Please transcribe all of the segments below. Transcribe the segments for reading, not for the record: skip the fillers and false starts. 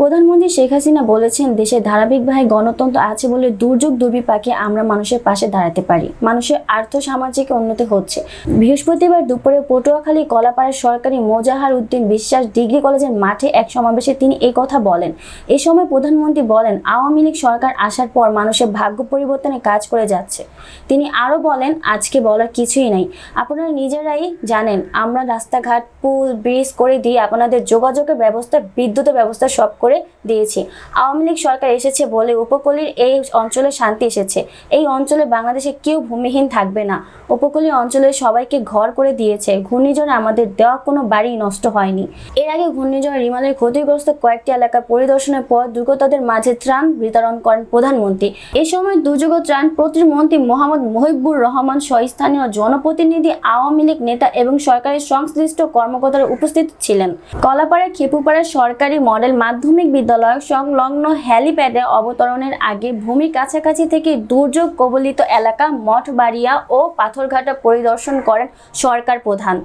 প্রধানমন্ত্রী শেখ হাসিনা বলেছেন, দেশে ধারাবাহিকভাবে গণতন্ত্র আছে বলে দুর্যোগ দুর্বিপাকে আমরা মানুষের পাশে দাঁড়াতে পারি। মানুষের আর্থ সামাজিক উন্নতি হচ্ছে। বৃহস্পতিবার দুপুরে পটুয়াখালী কলাপাড়ার সরকারি মোজাহার উদ্দিন বিশ্বাস ডিগ্রি কলেজের মাঠে এক সমাবেশে তিনি এই কথা বলেন। এ সময় প্রধানমন্ত্রী বলেন, আওয়ামী লীগ সরকার আসার পর মানুষের ভাগ্য পরিবর্তনে কাজ করে যাচ্ছে। তিনি আরও বলেন, আজকে বলার কিছুই নাই, আপনারা নিজেরাই জানেন। আমরা রাস্তাঘাট, পুল, ব্রিজ করে দিয়ে আপনাদের যোগাযোগের ব্যবস্থা, বিদ্যুতের ব্যবস্থা সব করে দিয়েছি। আওয়ামী লীগ সরকার এসেছে বলে উপকূলের এই অঞ্চলে শান্তি এসেছে। এই অঞ্চলে বাংলাদেশে কেউ ভূমিহীন থাকবে না। উপকূলীয় অঞ্চলের সবাইকে ঘর করে দিয়েছে। ঘূর্ণিঝড়ে আমাদের দেওয়া কোনো বাড়ি নষ্ট হয়নি। এর আগে ঘূর্ণিঝড় রিমালের ক্ষতিগ্রস্ত কয়েকটি এলাকা পরিদর্শনের পর দুর্গতদের মাঝে ত্রাণ বিতরণ করেন প্রধানমন্ত্রী। এ সময় দুর্যোগ ত্রাণ প্রতিমন্ত্রী মোহাম্মদ মহিবুর রহমান সহ স্থানীয় জনপ্রতিনিধি, আওয়ামী লীগ নেতা এবং সরকারি সংশ্লিষ্ট কর্মকর্তারা উপস্থিত ছিলেন। কলাপাড়ার খেপুপাড়া সরকারি মডেল মাধ্যমিক বিদ্যালয় সংলগ্ন হেলিপ্যাডে অবতরণের আগে ভূমির কাছাকাছি থেকে দুর্যোগ কবলিত এলাকা মঠবাড়িয়া ও পাথরঘাটা পরিদর্শন করেন সরকার প্রধান।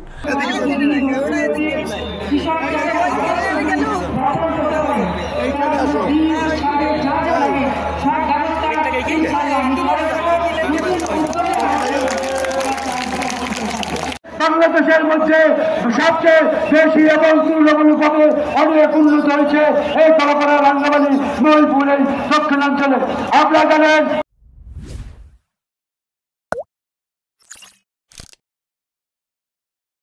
বাংলাদেশের মধ্যে সবচেয়ে বেশি এবং তুলনামূলকভাবে অনেক উন্নত হয়েছে এই কলাপাড়া, রাঙ্গামাটি, মহিপুর, এই দক্ষিণাঞ্চলে। আপনারা জানেন